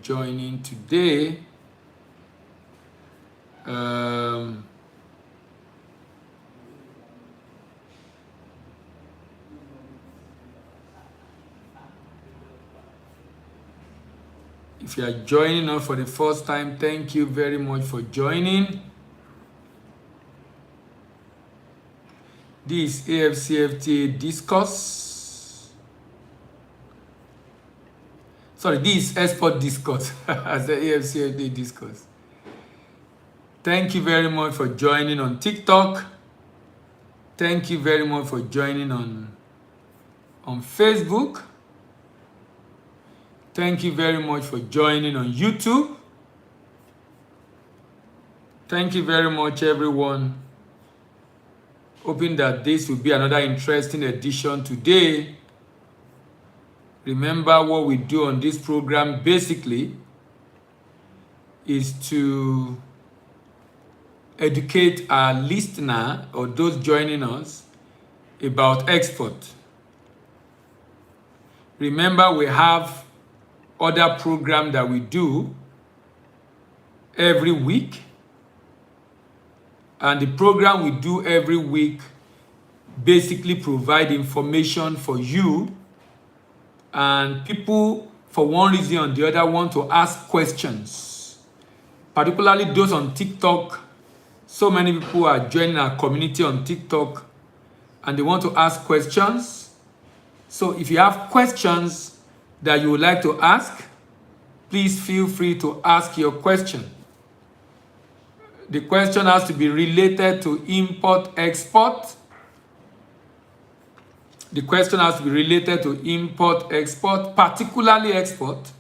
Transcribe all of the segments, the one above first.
joining today. If you are joining us for the first time, thank you very much for joining. This is AFCFTA Discourse. Sorry, this is Export Discourse. I said AFCFTA Discourse. Thank you very much for joining on TikTok. Thank you very much for joining on Facebook. Thank you very much for joining on YouTube. Thank you very much, everyone. Hoping that this will be another interesting edition today. Remember, what we do on this program basically is to educate our listener or those joining us about export. Remember, we have other programs that we do every week. And the program we do every week basically provide information for you, and people, for one reason or the other, want to ask questions. Particularly those on TikTok. So many people are joining our community on TikTok and they want to ask questions. So if you have questions that you would like to ask, please feel free to ask your question. The question has to be related to import-export. The question has to be related to import-export, particularly export.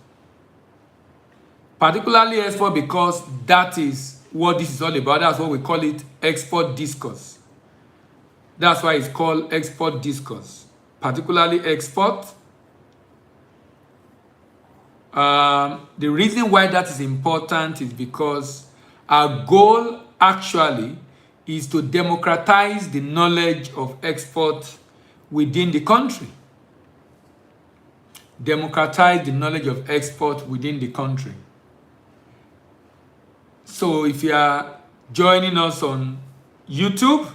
Particularly export because that is what this is all about. That's what we call it, export discourse. That's why it's called export discourse. Particularly export. The reason why that is important is because our goal actually is to democratize the knowledge of export within the country. Democratize the knowledge of export within the country. So if you are joining us on YouTube,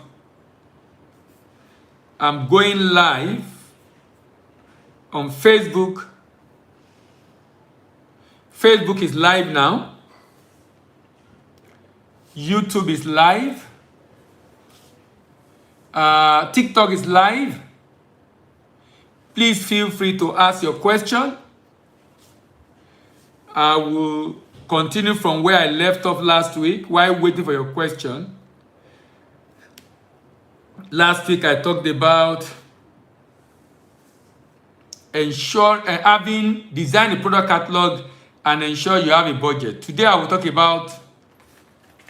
I'm going live on Facebook. Facebook is live now. YouTube is live. TikTok is live. Please feel free to ask your question. I will continue from where I left off last week while waiting for your question. Last week I talked about having designed a product catalog and ensure you have a budget. Today I will talk about,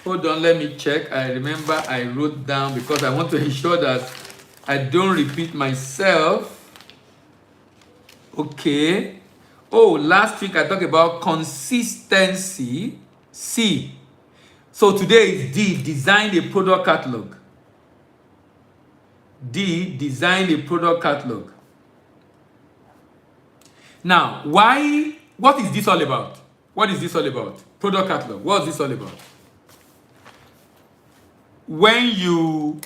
hold on, let me check. I remember I wrote down because I want to ensure that I don't repeat myself. Okay. Oh, last week I talked about consistency. C. So today is D, design a product catalog. D, design a product catalog. Now, what is this all about? What is this all about? Product catalog. What is this all about? When you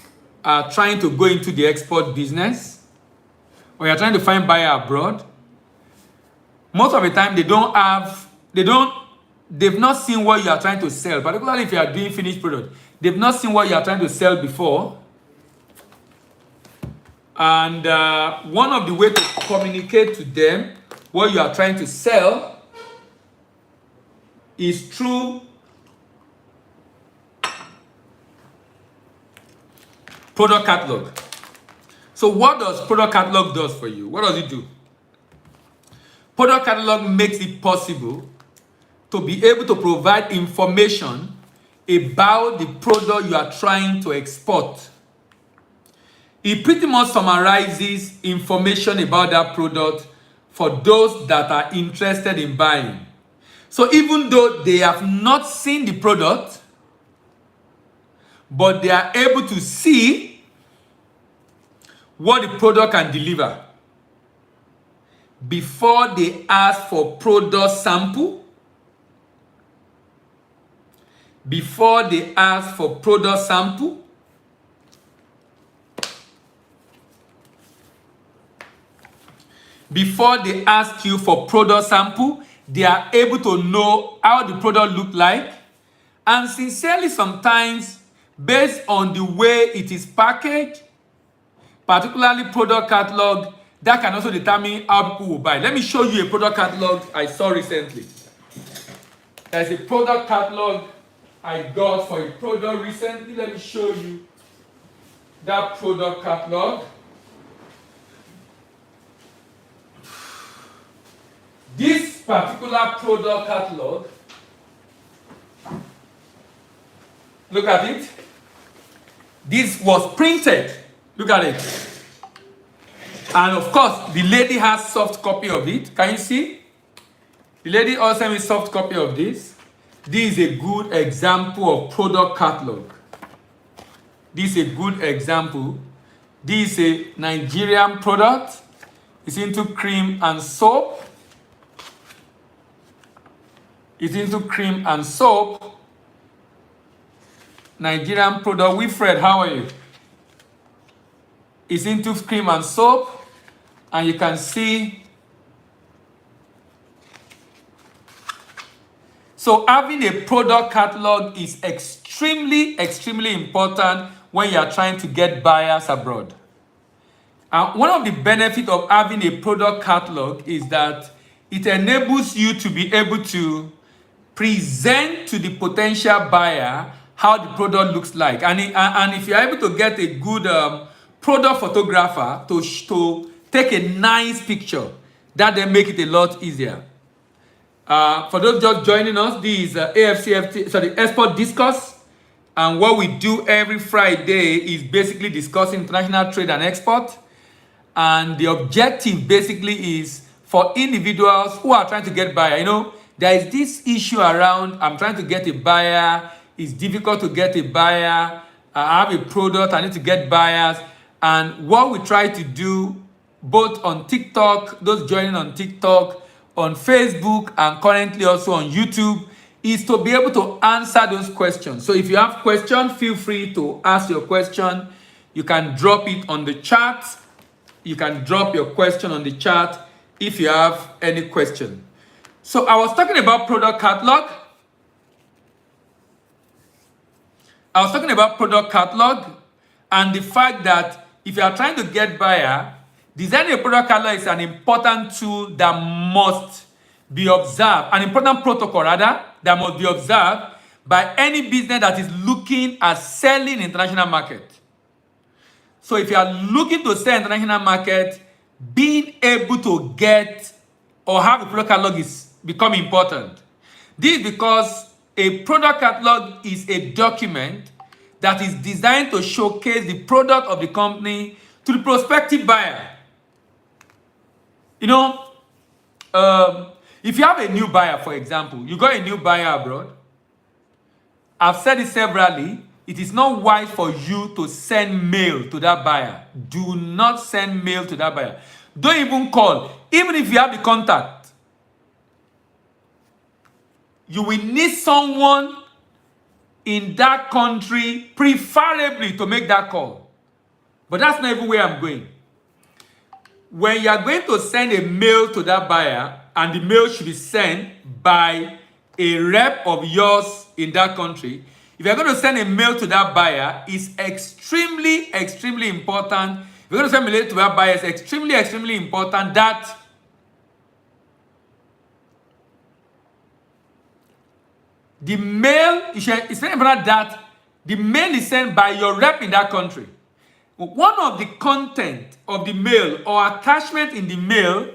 are trying to go into the export business, or you're trying to find buyer abroad, most of the time they've not seen what you are trying to sell, particularly if you are doing finished product. They've not seen what you are trying to sell before. And one of the ways to communicate to them what you are trying to sell is through product catalog. So what does product catalog do for you? What does it do? Product catalog makes it possible to be able to provide information about the product you are trying to export. It pretty much summarizes information about that product for those that are interested in buying. So even though they have not seen the product, but they are able to see what the product can deliver before they ask for product sample before they ask for product sample. Before they ask you for product sample, they are able to know how the product look like. And sincerely, sometimes, based on the way it is packaged, particularly product catalog, that can also determine how people will buy. Let me show you a product catalog I saw recently. There's a product catalog I got for a product recently. Let me show you that product catalog. This particular product catalog, look at it. This was printed. Look at it. And of course, the lady has soft copy of it. Can you see? The lady also sent me soft copy of this. This is a good example of product catalog. This is a good example. This is a Nigerian product. It's into cream and soap. It's into cream and soap. Nigerian product. Wilfred, how are you? It's into cream and soap. And you can see. So having a product catalog is extremely, extremely important when you are trying to get buyers abroad. And one of the benefits of having a product catalog is that it enables you to be able to present to the potential buyer how the product looks like. And if you're able to get a good product photographer to take a nice picture, that then make it a lot easier. For those just joining us, this is Export Discourse. And what we do every Friday is basically discussing international trade and export. And the objective basically is for individuals who are trying to get buyer. You know, there is this issue around, I'm trying to get a buyer, it's difficult to get a buyer, I have a product, I need to get buyers. And what we try to do, both on TikTok, those joining on TikTok, on Facebook, and currently also on YouTube, is to be able to answer those questions. So if you have questions, feel free to ask your question. You can drop it on the chat. You can drop your question on the chat if you have any question. So I was talking about product catalog. And the fact that if you are trying to get buyer, designing a product catalog is an important tool that must be observed, an important protocol rather, that must be observed by any business that is looking at selling international market. So if you are looking to sell international market, being able to get or have a product catalog is becoming important. This is because a product catalog is a document that is designed to showcase the product of the company to the prospective buyer. You know, if you have a new buyer, for example, you got a new buyer abroad, I've said it severally, it is not wise for you to send mail to that buyer. Do not send mail to that buyer. Don't even call. Even if you have the contact, you will need someone in that country, preferably, to make that call. But that's not even where I'm going. When you are going to send a mail to that buyer, and the mail should be sent by a rep of yours in that country, if you're going to send a mail to that buyer, it's extremely, extremely important. If you're going to send a mail to that buyer, it's extremely, extremely important that the mail, it's very important that the mail is sent by your rep in that country. One of the content of the mail or attachment in the mail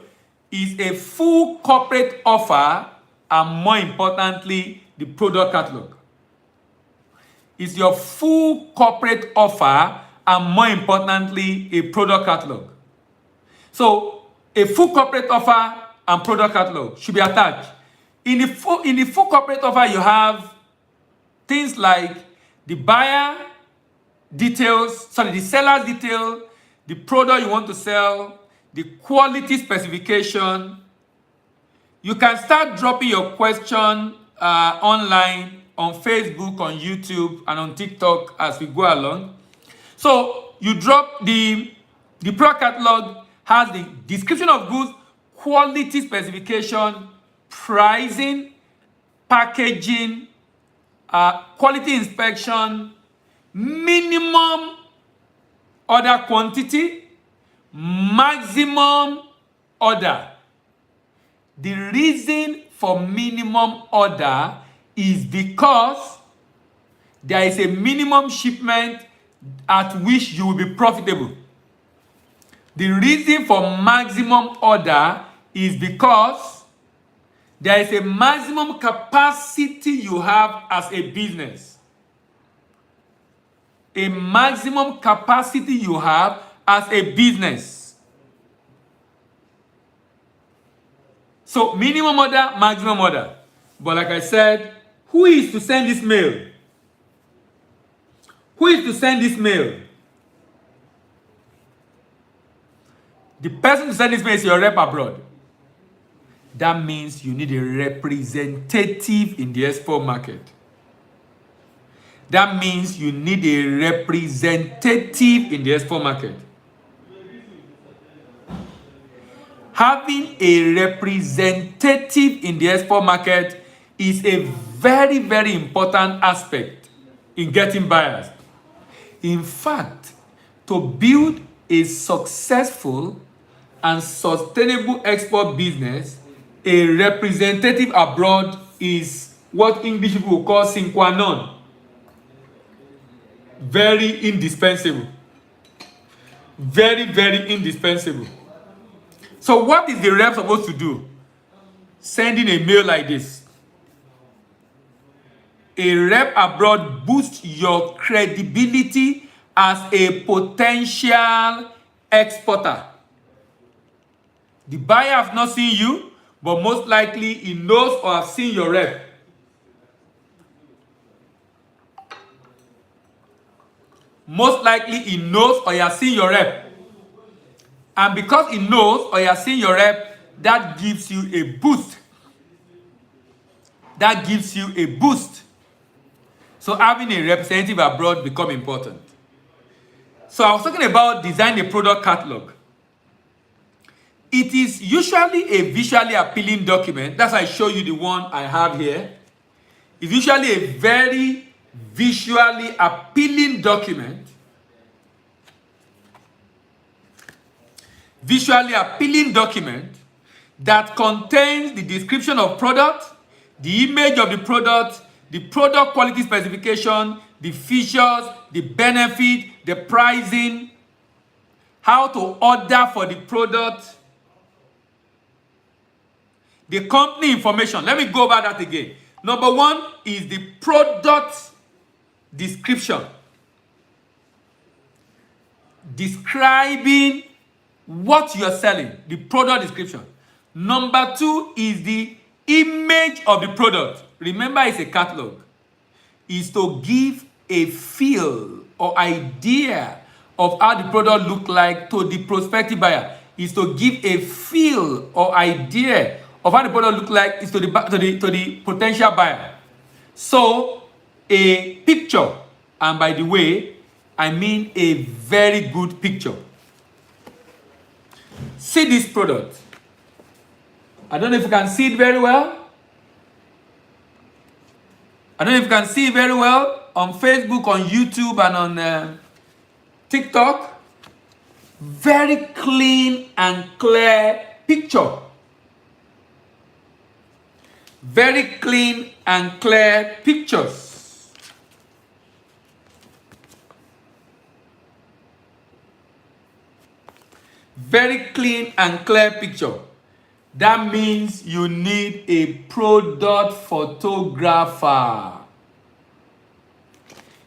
is a full corporate offer and, more importantly, the product catalog. It's your full corporate offer and, more importantly, a product catalog. So a full corporate offer and product catalog should be attached. In the full corporate offer, you have things like the buyer details, the seller's detail, the product you want to sell, the quality specification. You can start dropping your question online on Facebook, on YouTube, and on TikTok as we go along. So you drop the product catalog has the description of goods, quality specification, pricing, packaging, quality inspection, minimum order quantity, maximum order. The reason for minimum order is because there is a minimum shipment at which you will be profitable. The reason for maximum order is because there is a maximum capacity you have as a business. A maximum capacity you have as a business. So minimum order, maximum order. But like I said, who is to send this mail? Who is to send this mail? The person to send this mail is your rep abroad. That means you need a representative in the export market. That means you need a representative in the export market. Having a representative in the export market is a very, very important aspect in getting buyers. In fact, to build a successful and sustainable export business, a representative abroad is what English people will call sine qua non. Very indispensable. Very, very indispensable. So what is the rep supposed to do? Sending a mail like this. A rep abroad boosts your credibility as a potential exporter. The buyer has not seen you, but most likely he knows or has seen your rep. Most likely he knows or he has seen your rep. And because he knows or he has seen your rep, that gives you a boost. That gives you a boost. So having a representative abroad becomes important. So I was talking about designing a product catalog. It is usually a visually appealing document. That's why I show you the one I have here. It's usually a very visually appealing document. Visually appealing document that contains the description of product, the image of the product quality specification, the features, the benefit, the pricing, how to order for the product, the company information. Let me go over that again. Number one is the product description. Describing what you are selling, the product description. Number two is the image of the product. Remember, it's a catalog. Is to give a feel or idea of how the product look like to the prospective buyer. Is to give a feel or idea of how the product look like is to the potential buyer. So a picture, and by the way, I mean a very good picture. See this product. I don't know if you can see it very well. I don't know if you can see it very well on Facebook, on YouTube, and on TikTok. Very clean and clear picture. Very clean and clear pictures. Very clean and clear picture. That means you need a product photographer.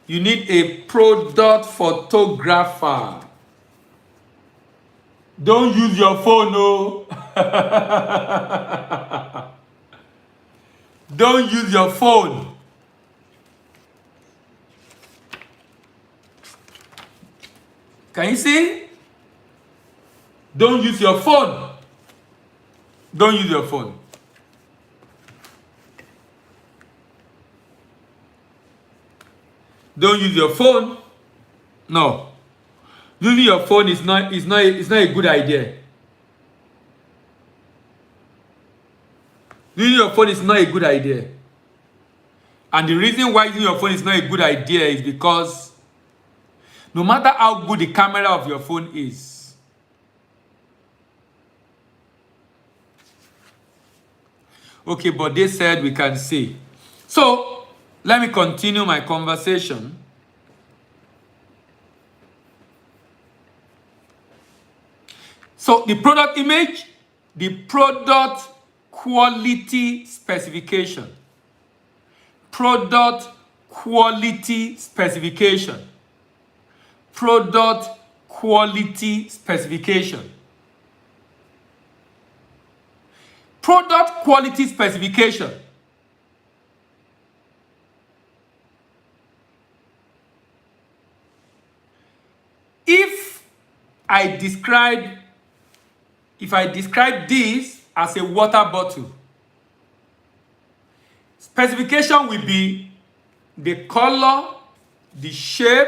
You need a product photographer. Don't use your phone, no. Don't use your phone. Can you see? Don't use your phone. Don't use your phone. Don't use your phone. No. Using your phone is not a good idea. Using your phone is not a good idea. And the reason why using your phone is not a good idea is because no matter how good the camera of your phone is, okay, but they said we can see. So let me continue my conversation. So the product image, the product quality specification. Product quality specification. Product quality specification. Product quality specification. If I describe this as a water bottle, specification will be the color, the shape,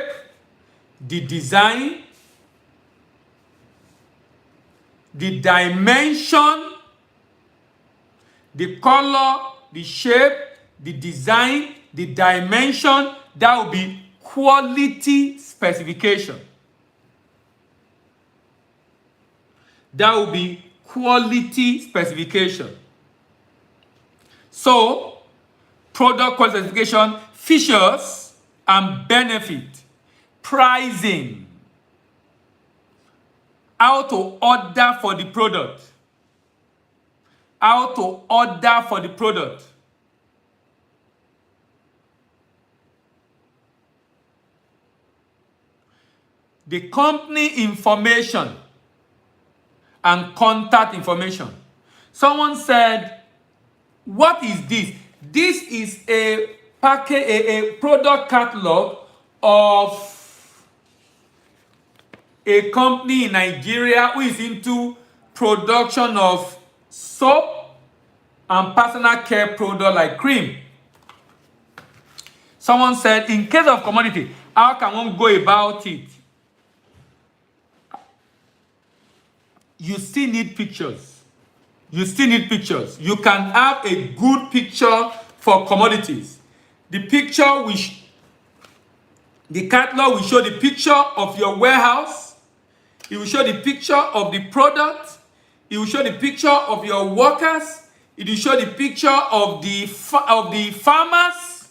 the design, the dimension, the color, the shape, the design, the dimension. That will be quality specification. That will be quality specification. So, product quality specification, features and benefit, pricing, how to order for the product, how to order for the product, the company information and contact information. Someone said, what is this? This is a product catalog of a company in Nigeria who is into production of soap and personal care product like cream. Someone said, in case of commodity, how can one go about it? You still need pictures. You still need pictures. You can have a good picture for commodities. The catalog will show the picture of your warehouse. It will show the picture of the product. It will show the picture of your workers. It will show the picture of the farmers.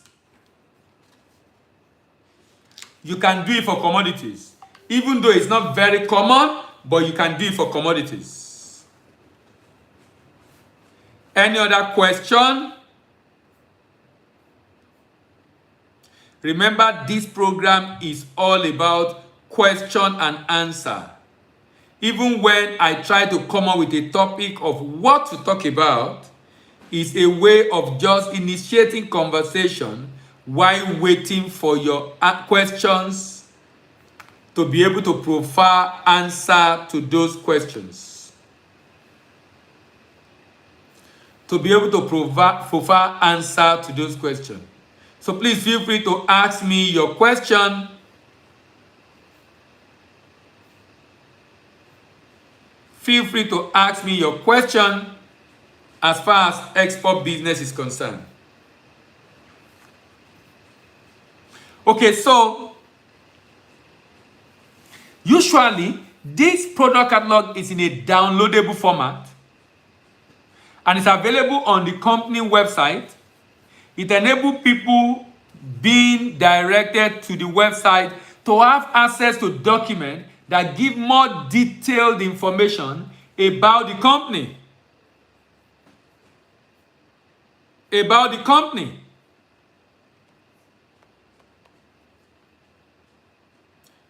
You can do it for commodities. Even though it's not very common, but you can do it for commodities. Any other question? Remember, this program is all about question and answer. Even when I try to come up with a topic of what to talk about, it's a way of just initiating conversation while waiting for your questions to be able to provide answer to those questions. To be able to provide answer to those questions. So please feel free to ask me your question. Feel free to ask me your question as far as export business is concerned. Okay, so usually this product catalog is in a downloadable format and it's available on the company website. It enables people being directed to the website to have access to documents that give more detailed information about the company. About the company.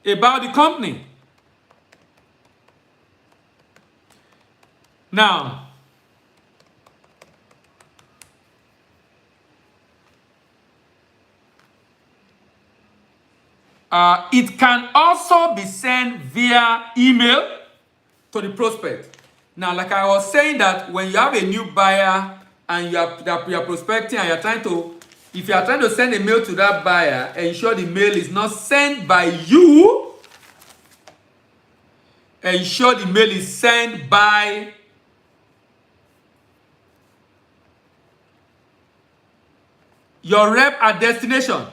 About the company. Now, it can also be sent via email to the prospect. Now, like I was saying, that when you have a new buyer and you are prospecting and you're trying to If you are trying to send a mail to that buyer, ensure the mail is not sent by you. Ensure the mail is sent by your rep at destination.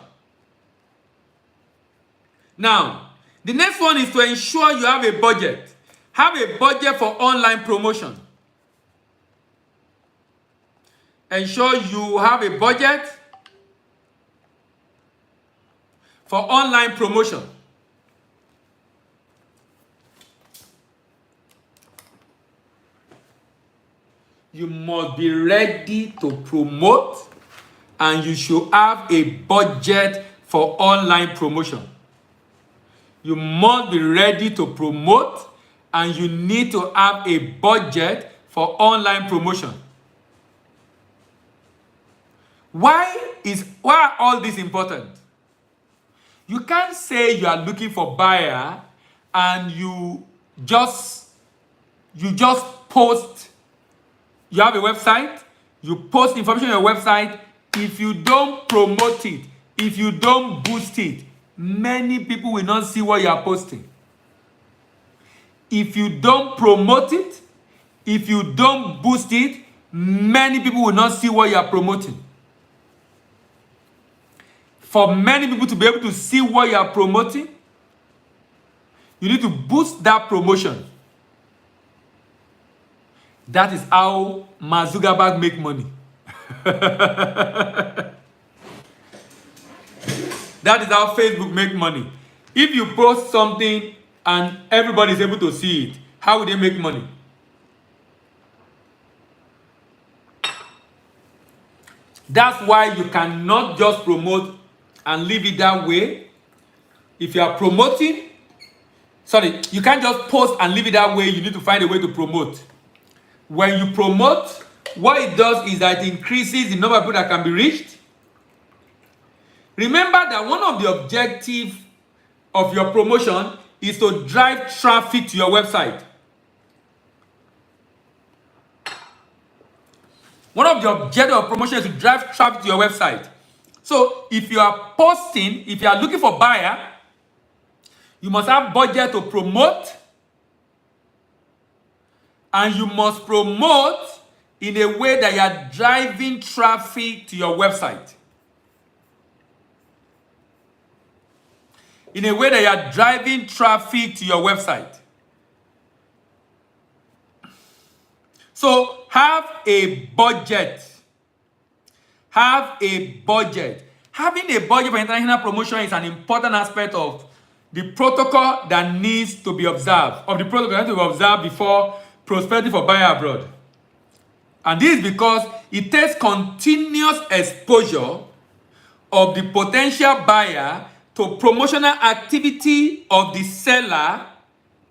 Now, the next one is to ensure you have a budget. Have a budget for online promotion. Ensure you have a budget for online promotion. You must be ready to promote, and you should have a budget for online promotion. You must be ready to promote, and you need to have a budget for online promotion. Why are all this important? You can't say you are looking for buyer and you just post. You have a website, you post information on your website. If you don't promote it, if you don't boost it, many people will not see what you are posting. If you don't promote it, if you don't boost it, many people will not see what you are promoting. For many people to be able to see what you are promoting, you need to boost that promotion. That is how Mark Zuckerberg make money. That is how Facebook make money. If you post something and everybody is able to see it, how will they make money? That's why you cannot just promote and leave it that way. If you are promoting, you can't just post and leave it that way. You need to find a way to promote. When you promote, what it does is that it increases the number of people that can be reached. Remember that one of the objectives of your promotion is to drive traffic to your website. One of the objectives of promotion is to drive traffic to your website. So if you are posting, if you are looking for buyer, you must have budget to promote, and you must promote in a way that you are driving traffic to your website. In a way that you are driving traffic to your website. So have a budget. Have a budget. Having a budget for international promotion is an important aspect of the protocol that needs to be observed, before prosperity for buyer abroad. And this is because it takes continuous exposure of the potential buyer to promotional activity of the seller.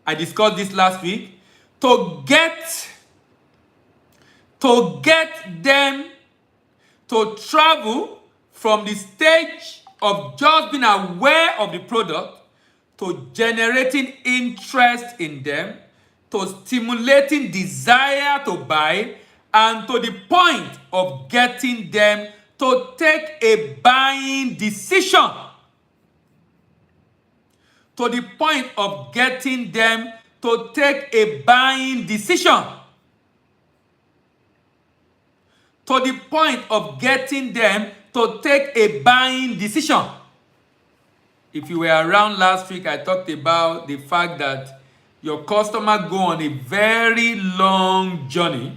I discussed this last week, to get them to travel from the stage of just being aware of the product to generating interest in them, to stimulating desire to buy, and to the point of getting them to take a buying decision. To the point of getting them to take a buying decision. To the point of getting them to take a buying decision. If you were around last week, I talked about the fact that your customer go on a very long journey.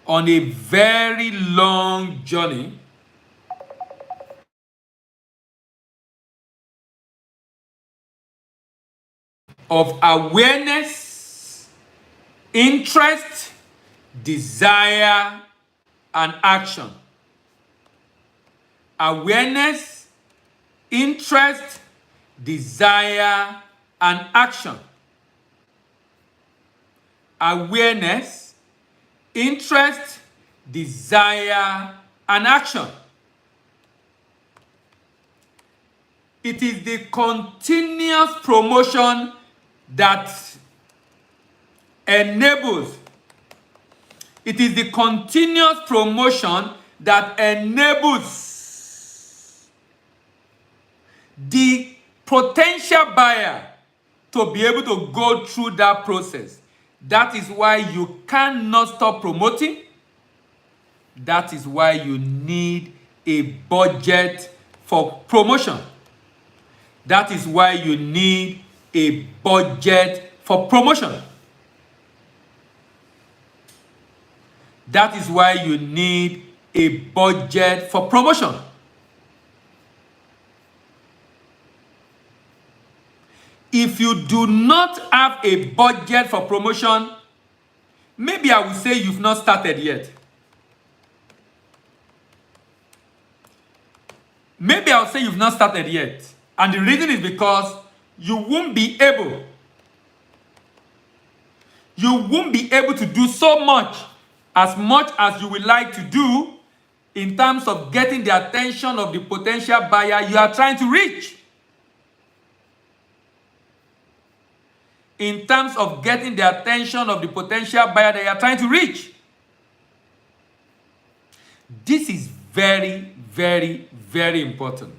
On a very long journey. Of awareness, interest, desire, and action. Awareness, interest, desire, and action. Awareness, interest, desire, and action. It is the continuous promotion that enables. It is the continuous promotion that enables the potential buyer to be able to go through that process. That is why you cannot stop promoting. That is why you need a budget for promotion. That is why you need a budget for promotion. That is why you need a budget for promotion. If you do not have a budget for promotion, maybe I will say you've not started yet. Maybe I'll say you've not started yet. And the reason is because you won't be able to do so much as you would like to do in terms of getting the attention of the potential buyer you are trying to reach. In terms of getting the attention of the potential buyer that you are trying to reach. This is very, very, very important.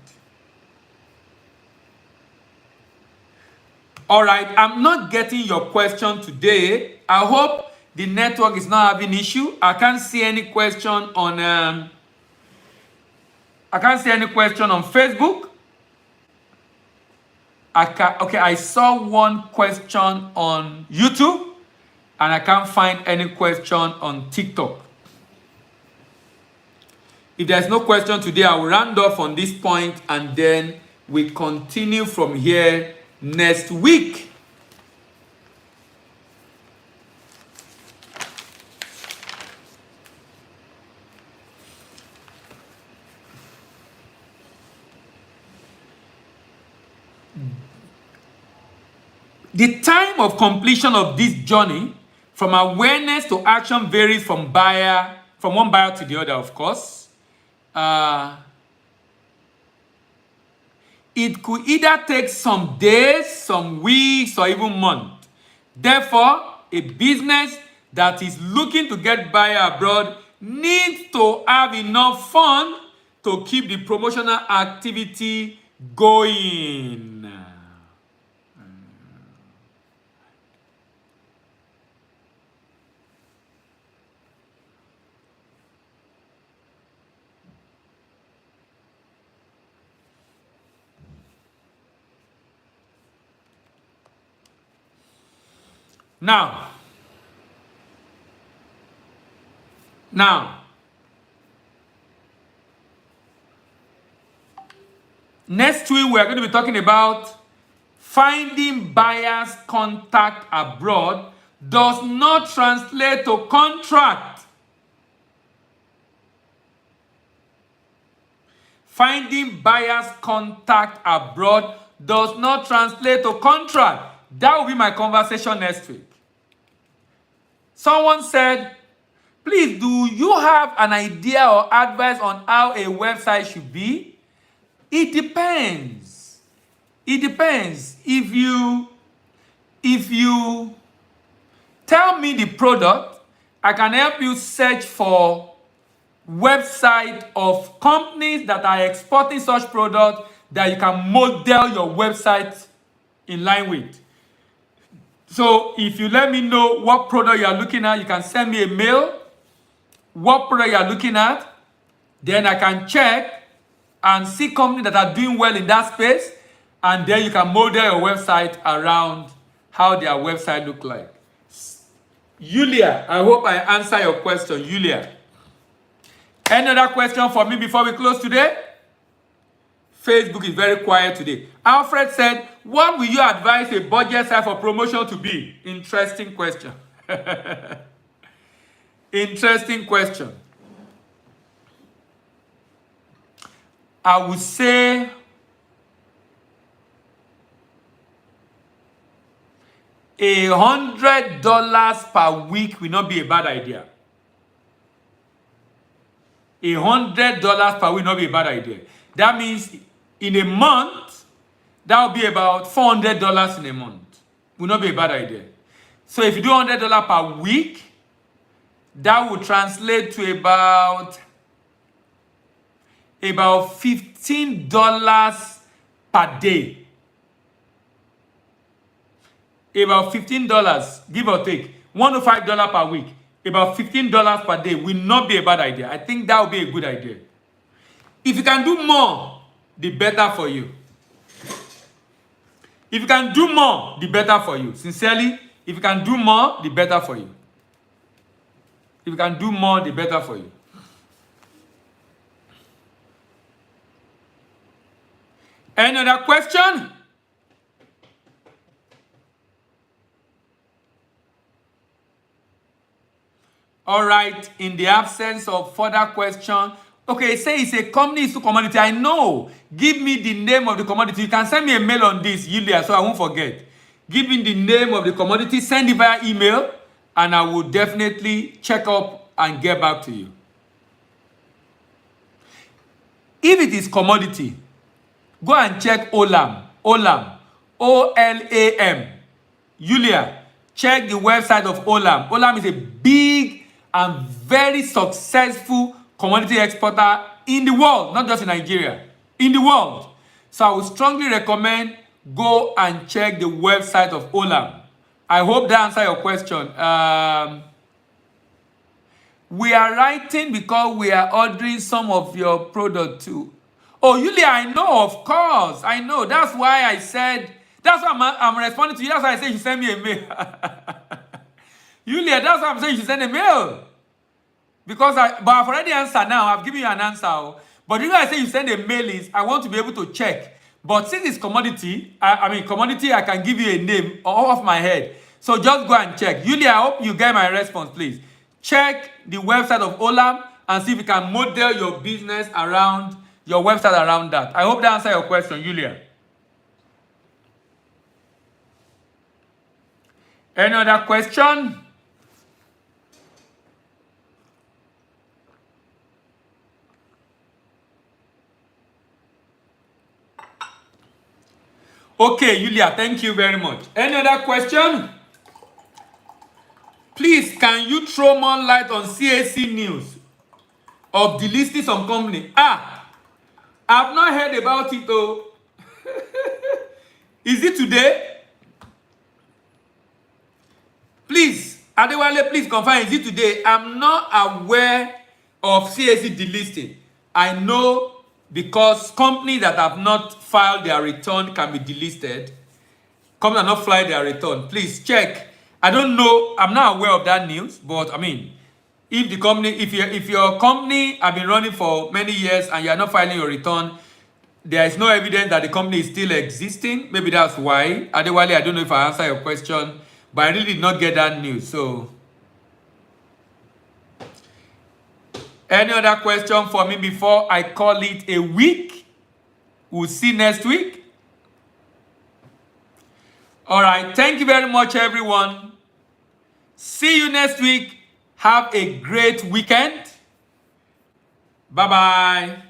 All right, I'm not getting your question today. I hope the network is not having issue. I can't see any question on Facebook. Okay, I saw one question on YouTube, and I can't find any question on TikTok. If there's no question today, I will round off on this point, and then we continue from here next week. The time of completion of this journey from awareness to action varies from one buyer to the other, of course. It could either take some days, some weeks, or even months. Therefore, a business that is looking to get buyer abroad needs to have enough fund to keep the promotional activity going. Now, next week we are going to be talking about finding buyers contact abroad does not translate to contract. Finding buyers contact abroad does not translate to contract. That will be my conversation next week. Someone said, please, do you have an idea or advice on how a website should be? It depends. It depends. If you tell me the product, I can help you search for website of companies that are exporting such product that you can model your website in line with. So if you let me know what product you are looking at, you can send me a mail, what product you are looking at, then I can check and see companies that are doing well in that space, and then you can model your website around how their website look like. Yulia, I hope I answer your question, Yulia. Any other question for me before we close today? Facebook is very quiet today. Alfred said, what will you advise a budget site for promotion to be? Interesting question. Interesting question. I would say $100 per week will not be a bad idea. $100 per week will not be a bad idea. That means in a month, that will be about $400 in a month. Will not be a bad idea. So if you do $100 per week, that would translate to about about $15 per day. About $15, give or take, $105 per week. About $15 per day will not be a bad idea. I think that would be a good idea. If you can do more, the better for you. If you can do more, the better for you. Sincerely, if you can do more, the better for you. If you can do more, the better for you. Any other question? All right, in the absence of further question, okay, say it's a company, it's a commodity. I know. Give me the name of the commodity. You can send me a mail on this, Yulia, so I won't forget. Give me the name of the commodity, send it via email, and I will definitely check up and get back to you. If it is commodity, go and check Olam. Olam. O-L-A-M. Yulia, check the website of Olam. Olam is a big and very successful commodity exporter in the world, not just in Nigeria, in the world. So I would strongly recommend go and check the website of Olam. I hope that answers your question. We are writing because we are ordering some of your product too. Oh, Yulia, I know, of course. I know. That's why I said, that's why I'm responding to you. That's why I said you send me a mail. Yulia, that's why I'm saying you should send a mail. But I've already answered now. I've given you an answer. But the reason I say you send a mail is I want to be able to check. But since it's commodity, commodity, I can give you a name off my head. So just go and check. Yulia, I hope you get my response, please. Check the website of Olam and see if you can model your business around, your website around that. I hope that answers your question, Yulia. Any other question? Okay, Yulia, thank you very much. Any other question? Please, can you throw more light on CAC news of delisting some company? I've not heard about it though. Is it today? Please, Adewale, please confirm. Is it today? I'm not aware of CAC delisting. I know because companies that have not filed their return can be delisted. Companies that have not filed their return. Please check. I don't know. I'm not aware of that news. But if the company, if your company have been running for many years and you are not filing your return, there is no evidence that the company is still existing. Maybe that's why. Adewale, I don't know if I answer your question, but I really did not get that news. So, any other question for me before I call it a week? We'll see next week. All right. Thank you very much, everyone. See you next week. Have a great weekend. Bye-bye.